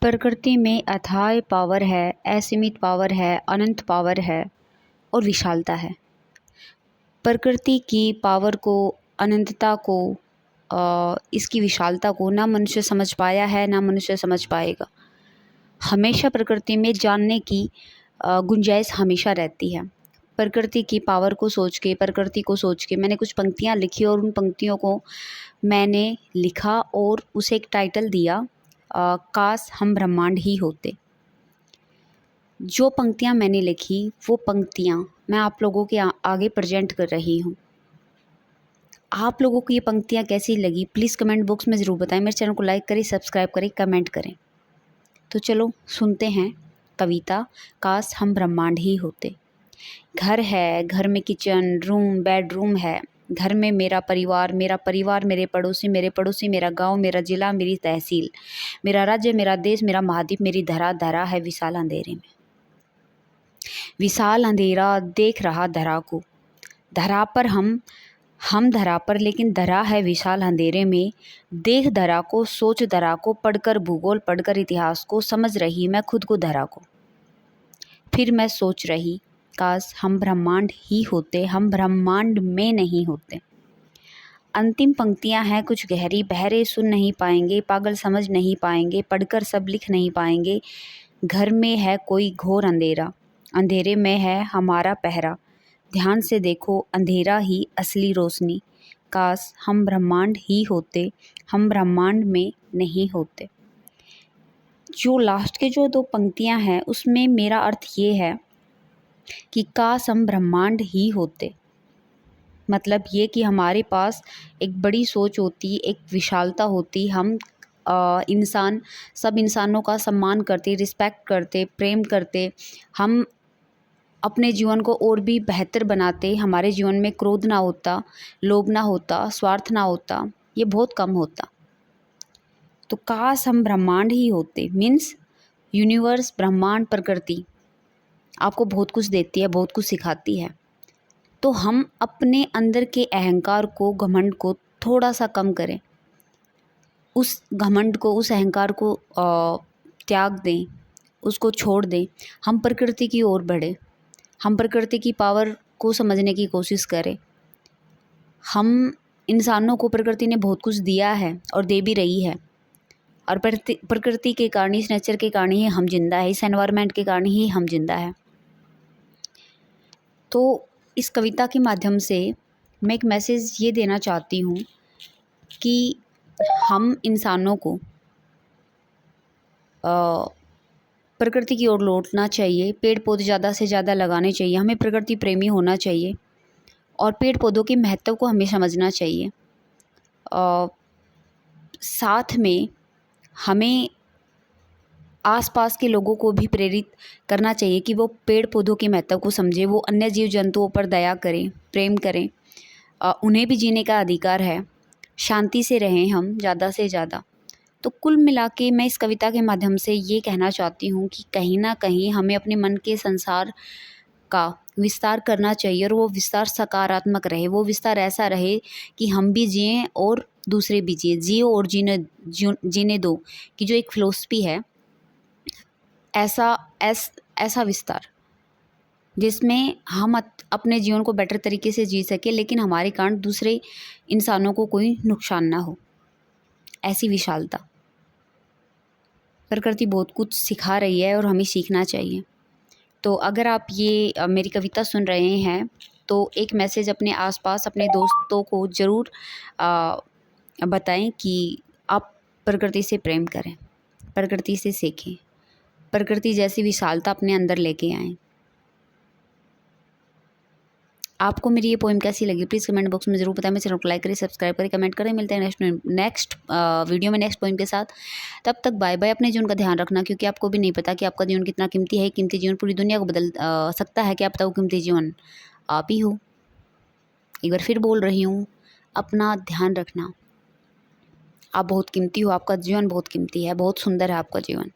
प्रकृति में अथाह पावर है, असीमित पावर है, अनंत पावर है और विशालता है। प्रकृति की पावर को, अनंतता को, इसकी विशालता को ना मनुष्य समझ पाया है, ना मनुष्य समझ पाएगा। हमेशा प्रकृति में जानने की गुंजाइश हमेशा रहती है। प्रकृति की पावर को सोच के, प्रकृति को सोच के मैंने कुछ पंक्तियाँ लिखी और उन पंक्तियों को मैंने लिखा और उसे एक टाइटल दिया, काश हम ब्रह्मांड ही होते। जो पंक्तियाँ मैंने लिखी वो पंक्तियाँ मैं आप लोगों के आगे प्रेजेंट कर रही हूँ। आप लोगों को ये पंक्तियाँ कैसी लगी प्लीज़ कमेंट बॉक्स में ज़रूर बताएं। मेरे चैनल को लाइक करें, सब्सक्राइब करें, कमेंट करें। तो चलो सुनते हैं कविता, काश हम ब्रह्मांड ही होते। घर है, घर में किचन, रूम, बेडरूम है। घर में मेरा परिवार मेरे पड़ोसी मेरा गांव, मेरा ज़िला, मेरी तहसील, मेरा राज्य, मेरा देश, मेरा महाद्वीप, मेरी धरा। धरा है विशाल अंधेरे में, विशाल अंधेरा देख रहा धरा को। धरा पर हम धरा पर, लेकिन धरा है विशाल अंधेरे में। देख धरा को, सोच धरा को, पढ़कर भूगोल, पढ़कर इतिहास को, समझ रही मैं खुद को धरा को। फिर मैं सोच रही, काश हम ब्रह्मांड ही होते, हम ब्रह्मांड में नहीं होते। अंतिम पंक्तियां हैं कुछ गहरी, बहरे सुन नहीं पाएंगे, पागल समझ नहीं पाएंगे, पढ़कर सब लिख नहीं पाएंगे। घर में है कोई घोर अंधेरा, अंधेरे में है हमारा पहरा। ध्यान से देखो अंधेरा ही असली रोशनी। काश हम ब्रह्मांड ही होते, हम ब्रह्मांड में नहीं होते। जो लास्ट के जो दो पंक्तियां हैं उसमें मेरा अर्थ ये है कि काश हम ब्रह्मांड ही होते। मतलब ये कि हमारे पास एक बड़ी सोच होती, एक विशालता होती, हम इंसान सब इंसानों का सम्मान करते, रिस्पेक्ट करते, प्रेम करते, हम अपने जीवन को और भी बेहतर बनाते। हमारे जीवन में क्रोध ना होता, लोभ ना होता, स्वार्थ ना होता, ये बहुत कम होता। तो काश हम ब्रह्मांड ही होते मीन्स यूनिवर्स, ब्रह्मांड, प्रकृति आपको बहुत कुछ देती है, बहुत कुछ सिखाती है। तो हम अपने अंदर के अहंकार को, घमंड को थोड़ा सा कम करें, उस घमंड को, उस अहंकार को त्याग दें, उसको छोड़ दें। हम प्रकृति की ओर बढ़ें, हम प्रकृति की पावर को समझने की कोशिश करें। हम इंसानों को प्रकृति ने बहुत कुछ दिया है और दे भी रही है, और प्रकृति के कारण, इस नेचर के कारण ही हम जिंदा है, इस एनवायरनमेंट के कारण ही हम जिंदा है। तो इस कविता के माध्यम से मैं एक मैसेज ये देना चाहती हूँ कि हम इंसानों को प्रकृति की ओर लौटना चाहिए, पेड़ पौधे ज़्यादा से ज़्यादा लगाने चाहिए, हमें प्रकृति प्रेमी होना चाहिए और पेड़ पौधों के महत्व को हमें समझना चाहिए। साथ में हमें आसपास के लोगों को भी प्रेरित करना चाहिए कि वो पेड़ पौधों के महत्व को समझे, वो अन्य जीव जंतुओं पर दया करें, प्रेम करें। उन्हें भी जीने का अधिकार है, शांति से रहें हम ज़्यादा से ज़्यादा। तो कुल मिला के मैं इस कविता के माध्यम से ये कहना चाहती हूँ कि कहीं ना कहीं हमें अपने मन के संसार का विस्तार करना चाहिए, और वो विस्तार सकारात्मक रहे, वो विस्तार ऐसा रहे कि हम भी जिएं और दूसरे भी जियो और जीने दो कि जो एक फिलॉसफी है, ऐसा विस्तार जिसमें हम अपने जीवन को बेटर तरीके से जी सके, लेकिन हमारे कारण दूसरे इंसानों को कोई नुकसान ना हो। ऐसी विशालता प्रकृति बहुत कुछ सिखा रही है और हमें सीखना चाहिए। तो अगर आप ये मेरी कविता सुन रहे हैं तो एक मैसेज अपने आसपास, अपने दोस्तों को ज़रूर बताएं कि आप प्रकृति से प्रेम करें, प्रकृति से सीखें, प्रकृति जैसी विशालता अपने अंदर लेके आएं। आपको मेरी ये पोएम कैसी लगी प्लीज़ कमेंट बॉक्स में ज़रूर बताएं। मेरे चैनल को लाइक करें, सब्सक्राइब करें, कमेंट करें। मिलते हैं नेक्स्ट वीडियो में नेक्स्ट पोएम के साथ। तब तक बाय बाय। अपने जीवन का ध्यान रखना, क्योंकि आपको भी नहीं पता कि आपका जीवन कितना कीमती है। कीमती जीवन पूरी दुनिया को बदल सकता है। क्या पता वो कीमती जीवन आप ही हो। एक बार फिर बोल रही हूँ, अपना ध्यान रखना। आप बहुत कीमती हो, आपका जीवन बहुत कीमती है, बहुत सुंदर है आपका जीवन।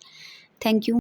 Thank you.